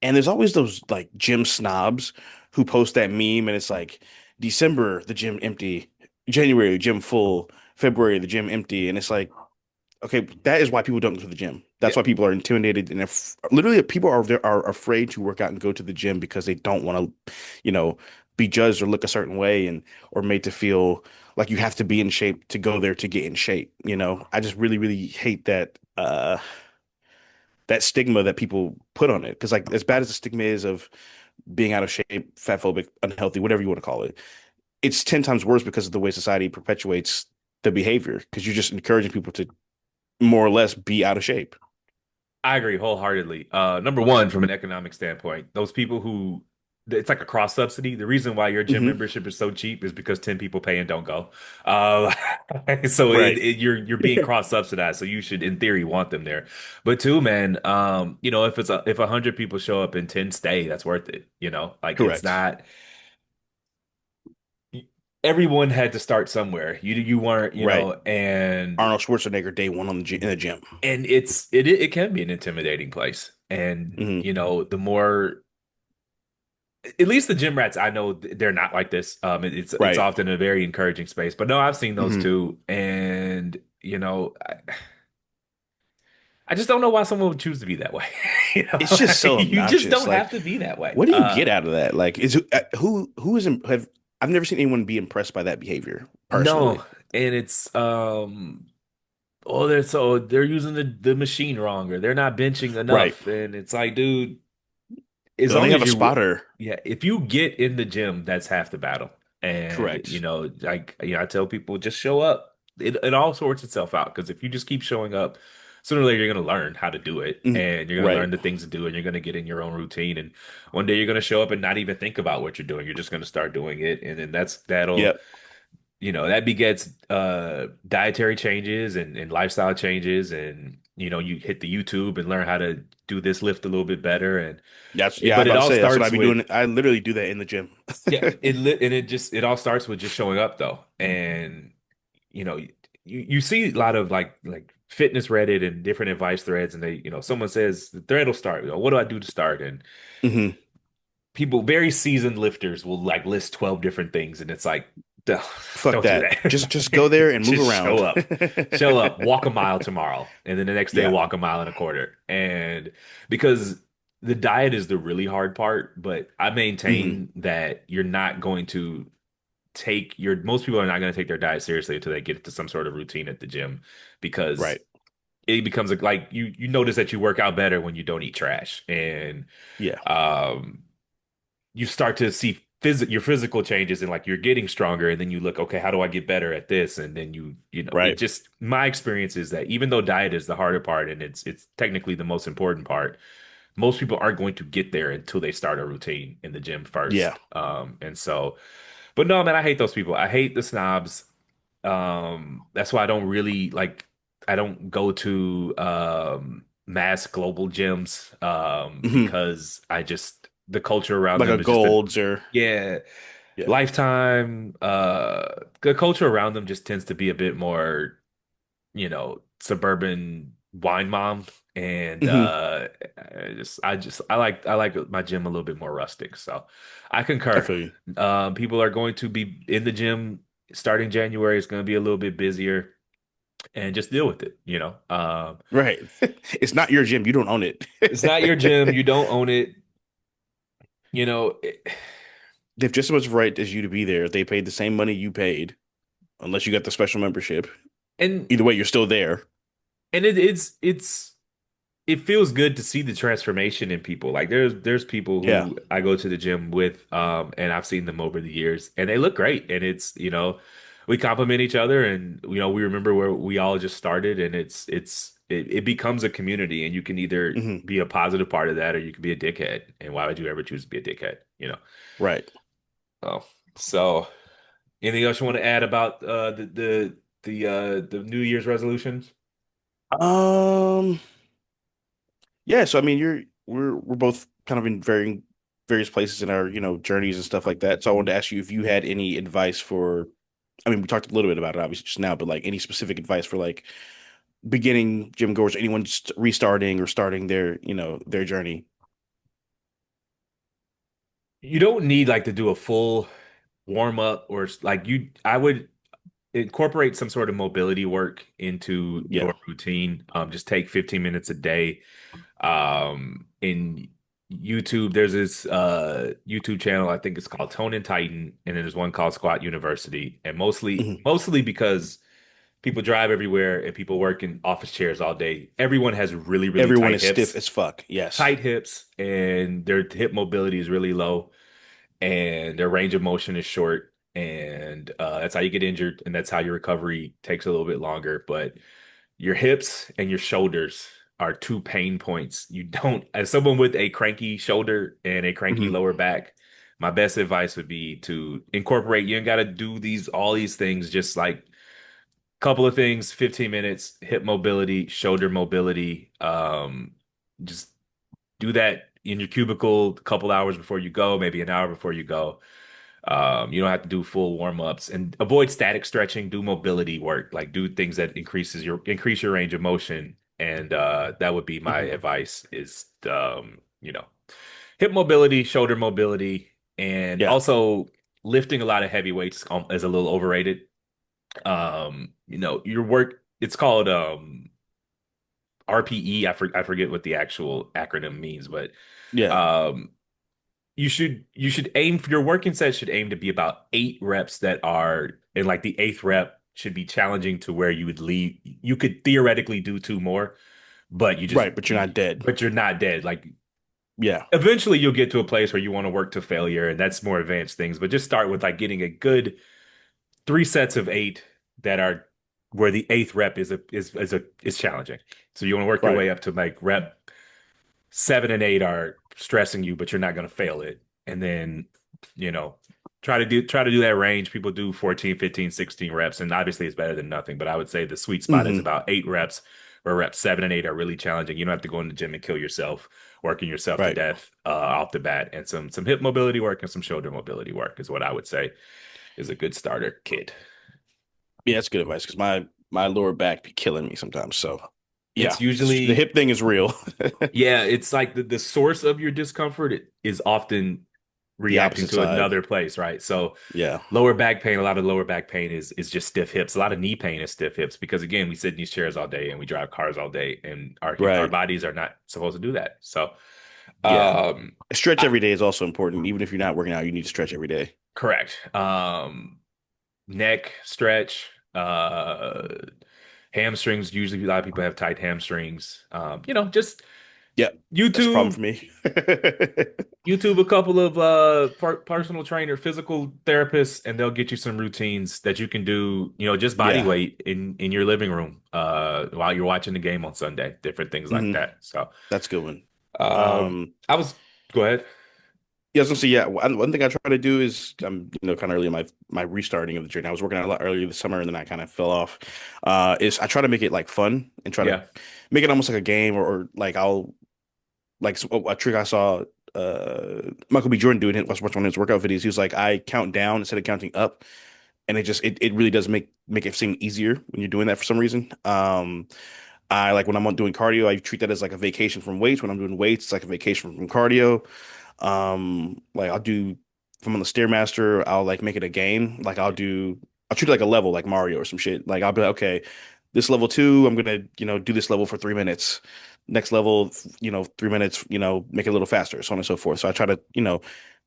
And there's always those like gym snobs who post that meme and it's like December, the gym empty, January, gym full, February, the gym empty. And it's like, okay, that is why people don't go to the gym. Yeah, That's why people are intimidated and if literally people are afraid to work out and go to the gym because they don't want to, you know, be judged or look a certain way and or made to feel like you have to be in shape to go there to get in shape. I just really, really hate that stigma that people put on it. Because like as bad as the stigma is of being out of shape, fat phobic, unhealthy, whatever you want to call it, it's 10 times worse because of the way society perpetuates the behavior. Because you're just encouraging people to more or less be out of shape. I agree wholeheartedly. Number one, from an economic standpoint, those people who it's like a cross subsidy. The reason why your gym Hmm. membership is so cheap is because 10 people pay and don't go. Uh, so Right. you're being cross subsidized. So you should, in theory, want them there. But two, man, if 100 people show up and 10 stay, that's worth it. Like it's Correct. not. Everyone had to start somewhere. You weren't, Right. and Arnold Schwarzenegger, day one in the gym. it can be an intimidating place. And Hmm. the more at least the gym rats I know they're not like this. It's Right. often a very encouraging space. But no, I've seen those Hmm. too, and I just don't know why someone would choose to be that way. It's just so You just obnoxious. don't Like, have to be that way. what do you get out of that? Like, is who is have I've never seen anyone be impressed by that behavior No, personally. and it's oh, they're using the machine wrong, or they're not benching Right. enough, and it's like, dude, as They only long have as a you, spotter. yeah, if you get in the gym, that's half the battle. And Correct. like I tell people, just show up. It all sorts itself out because if you just keep showing up, sooner or later you're gonna learn how to do it, Mhm. and you're gonna Right. learn the things to do, and you're gonna get in your own routine. And one day you're gonna show up and not even think about what you're doing. You're just gonna start doing it, and then that'll Yep. that begets dietary changes and lifestyle changes, and you hit the YouTube and learn how to do this lift a little bit better, and I'm but it about to all say that's what I starts be with doing. I literally do that in the gym. yeah, it all starts with just showing up though. And you know, you see a lot of like fitness Reddit and different advice threads, and someone says the thread will start, what do I do to start? And Hmm. people, very seasoned lifters will like list 12 different things, and it's like, "Duh, Fuck don't do that. that. Just go there and move Just show around. up. Show up, walk a mile tomorrow, and then the next day Yeah. walk a mile and a quarter. And because the diet is the really hard part, but I Hmm. maintain that you're not going to most people are not going to take their diet seriously until they get into some sort of routine at the gym, because Right. it becomes like you notice that you work out better when you don't eat trash. And Yeah. um you start to see your physical changes, and like you're getting stronger, and then you look, okay, how do I get better at this? And then it Right. just, my experience is that even though diet is the harder part and it's technically the most important part, most people aren't going to get there until they start a routine in the gym Yeah. first. And so, but no, man, I hate those people. I hate the snobs. That's why I don't go to mass global gyms, Hmm. because the culture around Like a them is just a, Golds or yeah, yeah. Lifetime. The culture around them just tends to be a bit more, suburban wine mom. And Hmm. I like my gym a little bit more rustic. So I I concur. feel you. People are going to be in the gym starting January. It's going to be a little bit busier, and just deal with it. Right. It's not your gym. You don't own It's not your gym. it. You don't own it. You know, it- They have just as much right as you to be there. They paid the same money you paid, unless you got the special membership. and Either way, you're still there. it feels good to see the transformation in people. Like there's people Yeah. who I go to the gym with, and I've seen them over the years, and they look great. And we compliment each other, and we remember where we all just started, and it becomes a community, and you can either Hmm. be a positive part of that, or you can be a dickhead. And why would you ever choose to be a dickhead? Right. Oh, so anything else you want to add about the New Year's resolutions? Um, yeah, so I mean we're both kind of in varying various places in our, journeys and stuff like that. So I wanted to ask you if you had any advice for I mean, we talked a little bit about it obviously just now, but like any specific advice for like beginning gym goers, anyone just restarting or starting their journey. you don't need like to do a full warm up or like I would incorporate some sort of mobility work into Yeah. your routine. Just take 15 minutes a day. In YouTube, there's this YouTube channel, I think it's called Tone and Titan, and then there's one called Squat University. And mostly Mhm. mostly because people drive everywhere and people work in office chairs all day. Everyone has really, really Everyone is stiff as fuck. Yes. tight hips, and their hip mobility is really low, and their range of motion is short. And that's how you get injured, and that's how your recovery takes a little bit longer. But your hips and your shoulders are two pain points. You don't, as someone with a cranky shoulder and a cranky Hmm. lower back, my best advice would be to incorporate. You ain't got to do all these things, just like couple of things, 15 minutes, hip mobility, shoulder mobility. Just do that in your cubicle a couple hours before you go, maybe an hour before you go. You don't have to do full warm-ups and avoid static stretching, do mobility work, like do things that increase your range of motion. And that would be my Hmm. advice is hip mobility, shoulder mobility, and Yeah. also lifting a lot of heavy weights is a little overrated. Your work, it's called RPE. I forget what the actual acronym means, but Yeah. um you should aim for your working set should aim to be about 8 reps that are and like the eighth rep should be challenging to where you could theoretically do two more, but Right. But you're not dead. but you're not dead. Like Yeah. eventually you'll get to a place where you want to work to failure, and that's more advanced things, but just start with like getting a good 3 sets of 8 that are where the eighth rep is challenging. So you want to work your Right. way up to like rep 7 and 8 are stressing you, but you're not going to fail it. And then, you know, try to do that range. People do 14, 15, 16 reps, and obviously it's better than nothing. But I would say the sweet spot is Hmm. about 8 reps, where reps 7 and 8 are really challenging. You don't have to go in the gym and kill yourself, working yourself to Right. death off the bat. And some hip mobility work and some shoulder mobility work is what I would say is a good starter kit. Yeah, that's good advice because my lower back be killing me sometimes. So yeah, It's the usually hip thing is real. Yeah, it's like the source of your discomfort is often The reacting opposite to side. another place, right? So Yeah. lower back pain, a lot of lower back pain is just stiff hips. A lot of knee pain is stiff hips because again, we sit in these chairs all day and we drive cars all day, and our Right. bodies are not supposed to do that. So, Yeah. um, Stretch I, every day is also important. Even if you're not working out, you need to stretch every day. correct. Neck stretch, hamstrings. Usually, a lot of people have tight hamstrings. Just Yeah. That's a problem YouTube for me. YouTube a couple of personal trainer, physical therapists, and they'll get you some routines that you can do, just body Yeah. weight in your living room while you're watching the game on Sunday, different things like Hmm. that. So, That's a good one. um Um, I was go ahead. yeah, I was gonna say, yeah, one thing I try to do is I'm, kind of early in my restarting of the journey. I was working out a lot earlier this summer and then I kind of fell off. Is I try to make it like fun and try to Yeah. make it almost like a game or like I'll like a trick I saw Michael B. Jordan doing it. I was watching one of his workout videos. He was like, I count down instead of counting up, and it really does make it seem easier when you're doing that for some reason. I like when I'm doing cardio, I treat that as like a vacation from weights. When I'm doing weights, it's like a vacation from cardio. Like if I'm on the Stairmaster, I'll like make it a game. Like I'll treat it like a level, like Mario or some shit. Like I'll be like, okay, this level two, I'm gonna, do this level for 3 minutes. Next level, 3 minutes, make it a little faster, so on and so forth. So I try to,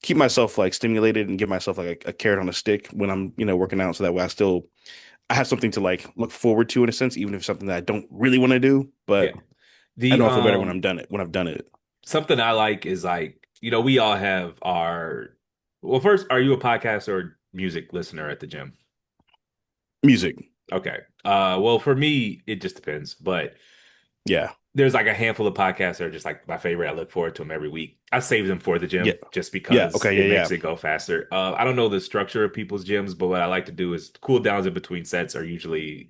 keep myself like stimulated and give myself like a carrot on a stick when I'm, working out. So that way I have something to like look forward to in a sense, even if it's something that I don't really want to do, Yeah. but I The know I feel better when I've done it. something I like is like, we all have our well, first, are you a podcast or music listener at the gym? Music. Okay. Well, for me, it just depends, but Yeah. there's like a handful of podcasts that are just like my favorite. I look forward to them every week. I save them for the Yeah. gym just Yeah. because Okay. it Yeah. makes Yeah. it go faster. I don't know the structure of people's gyms, but what I like to do is cool downs in between sets are usually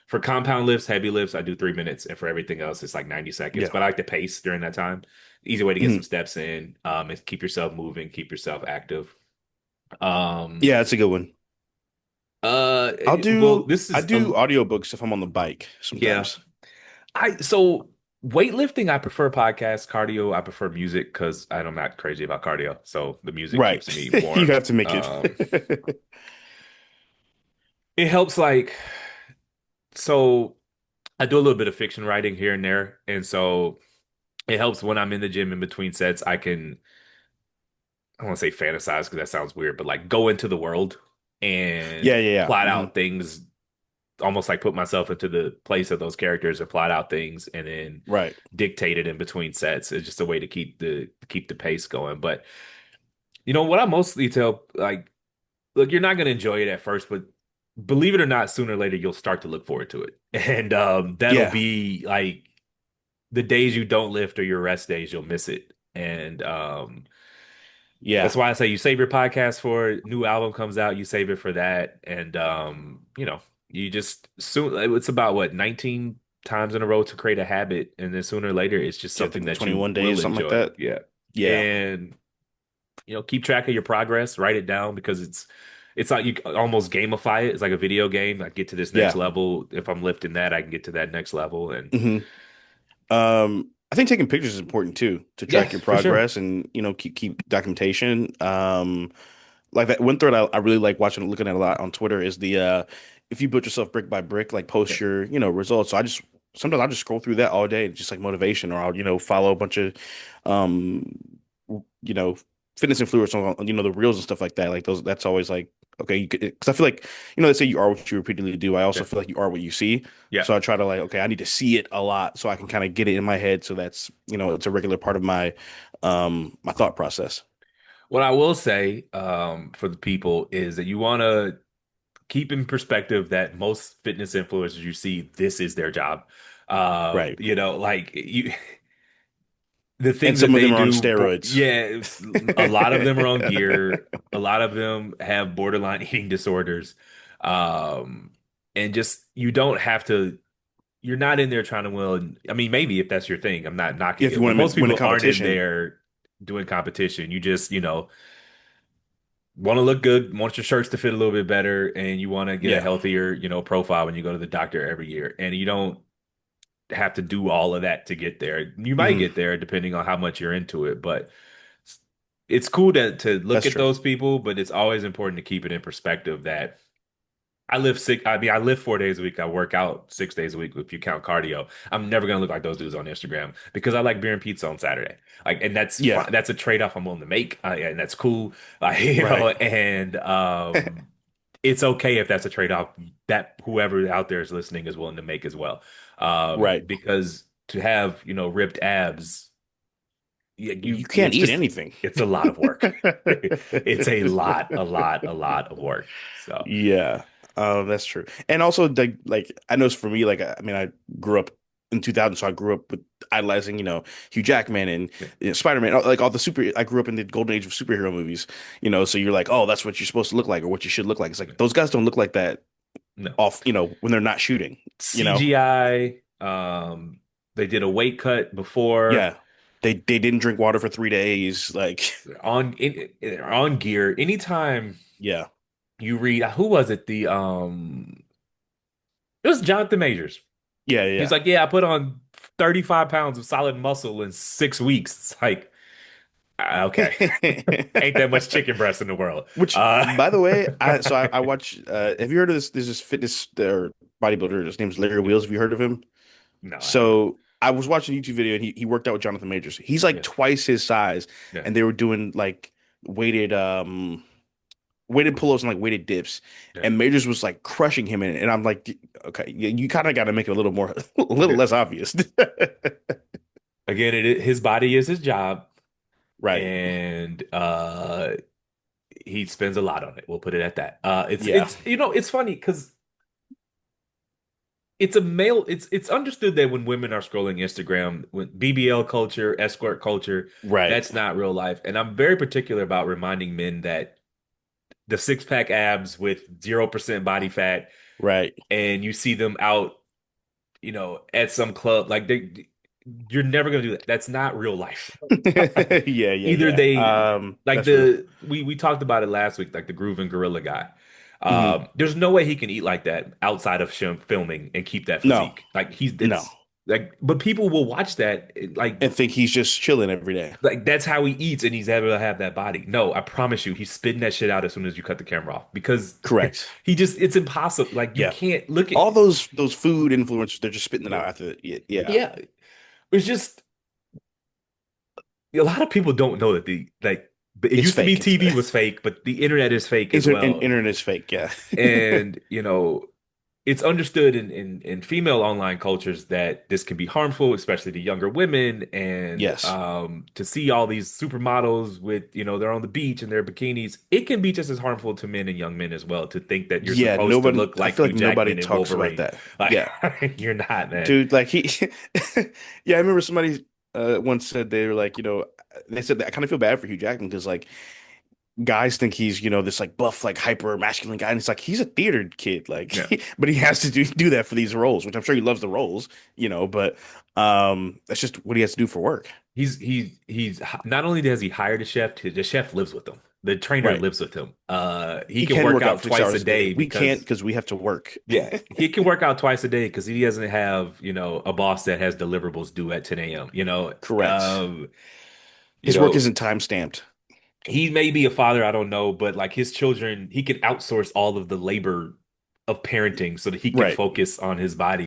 for compound lifts, heavy lifts, I do 3 minutes, and for everything else, it's like 90 seconds. Yeah. But I like to pace during that time. Easy way to get some Mhm. steps in, and keep yourself moving, keep yourself active. Um, Yeah, that's a good one. well, this I is a do audiobooks if I'm on the bike yeah. sometimes. I so. weightlifting, I prefer podcasts. Cardio, I prefer music because I'm not crazy about cardio. So the music Right. keeps me You warm. have to make it. It helps like so I do a little bit of fiction writing here and there, and so it helps when I'm in the gym in between sets. I don't want to say fantasize because that sounds weird, but like go into the world Yeah, and yeah, yeah. plot out things, almost like put myself into the place of those characters and plot out things and then Right. dictate it in between sets. It's just a way to keep the pace going. But what I mostly tell like look, you're not gonna enjoy it at first, but believe it or not, sooner or later you'll start to look forward to it. And that'll Yeah. be like the days you don't lift or your rest days, you'll miss it. And Yeah. that's why I say you save your podcast for a new album comes out, you save it for that. And you just soon it's about what, 19 times in a row to create a habit, and then sooner or later it's just Yeah, I something think that you 21 will days, something like enjoy. that. Yeah. Yeah. And keep track of your progress, write it down because it's like you almost gamify it. It's like a video game. I get to this next Yeah. level. If I'm lifting that, I can get to that next level. And hmm I think taking pictures is important too to track your yes, for sure. progress and keep documentation. Like that one thread I really like watching, looking at a lot on Twitter is the if you build yourself brick by brick, like Yeah. post your results. So I just sometimes I just scroll through that all day, just like motivation, or I'll follow a bunch of um you know fitness influencers on the reels and stuff like that. Like those, that's always like okay, you could, because I feel like they say you are what you repeatedly do. I also Yeah. feel like you are what you see. Yeah. So I try to like, okay, I need to see it a lot so I can kind of get it in my head. So that's, it's a regular part of my thought process. What I will say for the people is that you want to keep in perspective that most fitness influencers you see, this is their job. Right. Like you, the And things that some of they them are on do, steroids. yeah, a lot of them are on gear. A lot of them have borderline eating disorders. Um, and just you don't have to. You're not in there trying to win. I mean, maybe if that's your thing, I'm not Yeah, knocking if you it, but want to most win a people aren't in competition. there doing competition. You just, want to look good, want your shirts to fit a little bit better, and you want to get a Yeah. healthier, profile when you go to the doctor every year. And you don't have to do all of that to get there. You might hmm get there depending on how much you're into it, but it's cool to look That's at true. those people, but it's always important to keep it in perspective that I live 4 days a week. I work out 6 days a week if you count cardio. I'm never gonna look like those dudes on Instagram because I like beer and pizza on Saturday. Like, and that's Yeah. fine. That's a trade-off I'm willing to make, and that's cool. Like, Right. and it's okay if that's a trade-off that whoever out there is listening is willing to make as well. Right. Because to have, ripped abs, You can't it's eat just, anything. it's a lot of work. It's a lot of work. So, Yeah, that's true. And also, like I know for me, like I mean, I grew up in 2000, so I grew up with idolizing, Hugh Jackman and yeah, Spider-Man, like all the super. I grew up in the golden age of superhero movies, so you're like, oh, that's what you're supposed to look like, or what you should look like. It's like those guys don't look like that no. off, when they're not shooting, you know. CGI. They did a weight cut before Yeah, they didn't drink water for 3 days, like on gear. Anytime yeah, you read, who was it? It was Jonathan Majors. yeah, He's yeah. like, yeah, I put on 35 pounds of solid muscle in 6 weeks. It's like, okay, ain't that much chicken breast in the world. Which, Uh, by the way, I watch. Have you heard of this? There's this fitness or bodybuilder. His name's Larry Wheels. Have you heard of him? no, I have not. So I was watching a YouTube video and he worked out with Jonathan Majors. He's like Yeah, twice his size, yeah, and they were doing like weighted weighted pull-ups and like weighted dips, yeah, and Majors was like crushing him in it. And I'm like, okay, you kind of got to make it a little more, a little yeah. less obvious, Again, his body is his job, right? and he spends a lot on it. We'll put it at that. It's Yeah, it's it's funny because it's a male. It's understood that when women are scrolling Instagram, when BBL culture, escort culture, right, that's not real life. And I'm very particular about reminding men that the six pack abs with 0% body fat, right. and you see them out, at some club, like you're never gonna do that. That's not real life. Yeah, yeah, Either yeah. they like That's true. we talked about it last week, like the Groove and Gorilla guy. hmm There's no way he can eat like that outside of filming and keep that No, physique. Like he's no. it's Like, but people will watch that and think he's just chilling every day. like that's how he eats and he's able to have that body. No, I promise you, he's spitting that shit out as soon as you cut the camera off because Correct. he just it's impossible. Like you Yeah. can't look at All those food influencers, they're just spitting it out after. Yeah. yeah. It's just a lot of people don't know that the like but it It's used to be fake. It's TV was fake, but the internet is fake as well. internet is fake. Yeah. And it's understood in female online cultures that this can be harmful, especially to younger women. And Yes. to see all these supermodels with, they're on the beach in their bikinis, it can be just as harmful to men and young men as well to think that you're Yeah. supposed to Nobody. look I like feel Hugh like nobody Jackman and talks about Wolverine. that. Like Yeah. you're not, man. Dude, like he. Yeah, I remember somebody once said they were like, they said that I kind of feel bad for Hugh Jackman because like guys think he's this like buff like hyper masculine guy, and it's like he's a theater kid, like Yeah. but he has to do that for these roles, which I'm sure he loves the roles, but that's just what he has to do for work. He's not only does he hire the chef lives with him. The trainer Right. lives with him. He He can can work work out out six twice a hours a day. day We can't because because we have to work. yeah, he can work out twice a day because he doesn't have, a boss that has deliverables due at 10 a.m. Correct. You His work know, isn't time stamped. he may be a father, I don't know, but like his children, he can outsource all of the labor of parenting so that he can Right. focus on his body